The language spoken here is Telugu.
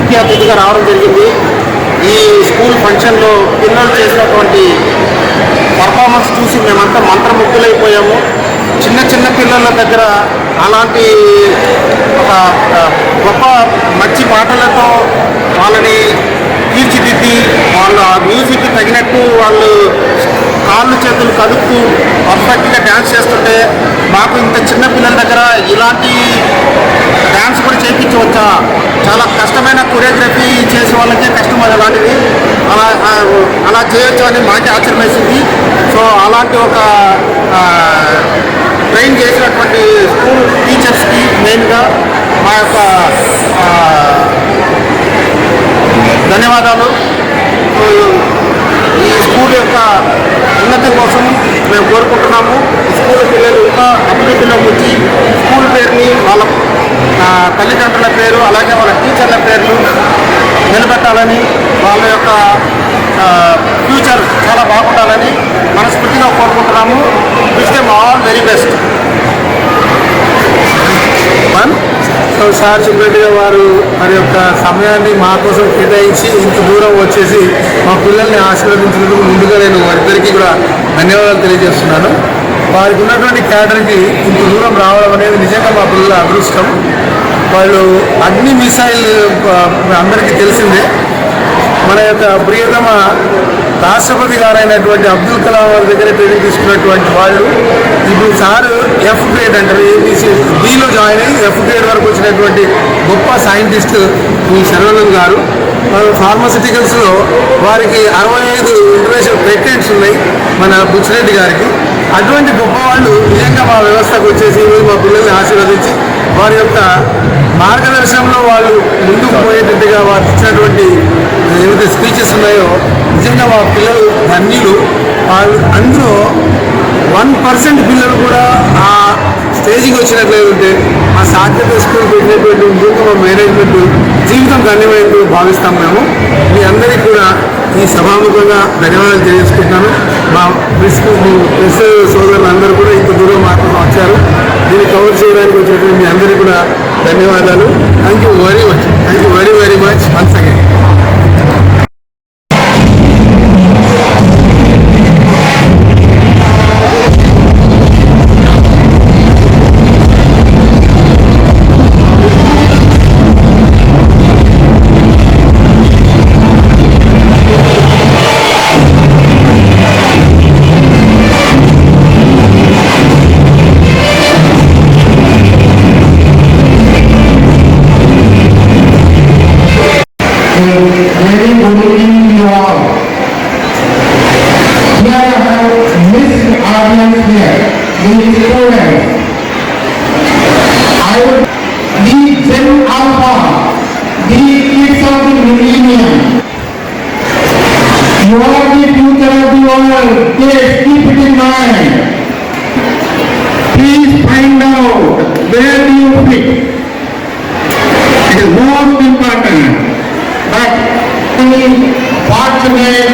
ముఖ్య అతిథిగా రావడం జరిగింది. ఈ స్కూల్ ఫంక్షన్లో పిల్లలు చేసినటువంటి పర్ఫార్మెన్స్ చూసి మేమంతా మంత్రముగ్ధులైపోయాము. చిన్న చిన్న పిల్లల దగ్గర అలాంటి ఒక గొప్ప మంచి పాటలతో వాళ్ళని తీర్చిదిద్ది వాళ్ళ మ్యూజిక్కి తగినట్టు వాళ్ళు కాళ్ళు చేతులు కదుపుతూ పర్ఫెక్ట్గా డ్యాన్స్ చేస్తుంటే మాకు ఇంత చిన్న పిల్లల దగ్గర ఇలాంటి డ్యాన్స్ కూడా చేయించవచ్చా, చాలా కష్టమైన కొరియోగ్రఫీ చేసే వాళ్ళకే కష్టం అది అలాంటిది, అలా చేయొచ్చు అని మాకే ఆశ్చర్యం వేసింది. సో అలాంటి ఒక ట్రైన్ చేసినటువంటి స్కూల్ టీచర్స్కి మెయిన్గా మా యొక్క ధన్యవాదాలు. ఈ స్కూల్ యొక్క ఉన్నతి కోసం మేము కోరుకుంటున్నాము. ఈ స్కూల్ పిల్లలు ఇంకా అభివృద్ధిలోకి వచ్చి స్కూల్ పేరుని వాళ్ళ తల్లిదండ్రుల పేరు అలాగే వాళ్ళ టీచర్ల పేర్లు నిలబెట్టాలని, వాళ్ళ యొక్క ఫ్యూచర్ చాలా బాగుండాలని మనస్ఫూర్తిగా కోరుకుంటున్నాము. Wish them all very best. So sir చెప్పినట్టుగా వారు వారి యొక్క సమయాన్ని మా కోసం కేటాయించి ఇంత దూరం వచ్చేసి మా పిల్లల్ని ఆశీర్వదించినందుకు ముందుగా నేను వారిద్దరికీ కూడా ధన్యవాదాలు తెలియజేస్తున్నాను. వారికి ఉన్నటువంటి క్యాడర్కి ఇంత దూరం రావడం అనేది నిజంగా మా పిల్లల అదృష్టం. వాళ్ళు అగ్ని మిసైల్ అందరికీ తెలిసిందే. మన యొక్క ప్రియతమ రాష్ట్రపతి గారైనటువంటి అబ్దుల్ కలాం వారి దగ్గర ట్రైనింగ్ తీసుకున్నటువంటి వాళ్ళు ఇప్పుడు సారు ఎఫ్ గ్రేడ్ అంటారు, ఏబీసీ బిలో జాయిన్ అయ్యి ఎఫ్ గ్రేడ్ వరకు వచ్చినటువంటి గొప్ప సైంటిస్ట్ ఈ శరవణన్ గారు. ఫార్మాసిటికల్స్లో వారికి 65 ఇంటర్నేషనల్ పేటెంట్స్ ఉన్నాయి మన బుచ్చిరెడ్డి గారికి. అటువంటి గొప్ప వాళ్ళు నిజంగా మా వ్యవస్థకు వచ్చేసి మా పిల్లల్ని ఆశీర్వదించి వారి యొక్క మార్గదర్శనంలో వాళ్ళు ముందుకు పోయేటట్టుగా వారు ఇచ్చినటువంటి ఏవైతే స్పీచెస్ ఉన్నాయో నిజంగా మా పిల్లలు ధన్యులు. వాళ్ళు అందులో 1% పిల్లలు కూడా ఆ స్టేజ్కి వచ్చినట్లయితే ఆ సాధ్యత స్కూల్ పెట్టినటువంటి ముందు మా మేనేజ్మెంట్ జీవితం ధన్యమైనట్టు భావిస్తాం మేము. మీ అందరికీ కూడా ఈ సభాముఖంగా ధన్యవాదాలు తెలియజేసుకుంటున్నాను. మా ప్రెస్ సోదరులందరూ కూడా ఇంత దూరం మాత్రం వచ్చారు. దీన్ని కవర్ చేయడానికి వచ్చినటువంటి మీ అందరికీ కూడా ధన్యవాదాలు. Thank you very much. Thank you very very much once again. Very good evening to you all. Here I have mixed audience here, the students. I would be Gen Alpha, the kids of the millennium. You are the future of the world. Please keep it in mind. Please find out where do you fit. It is most important. But be fortunate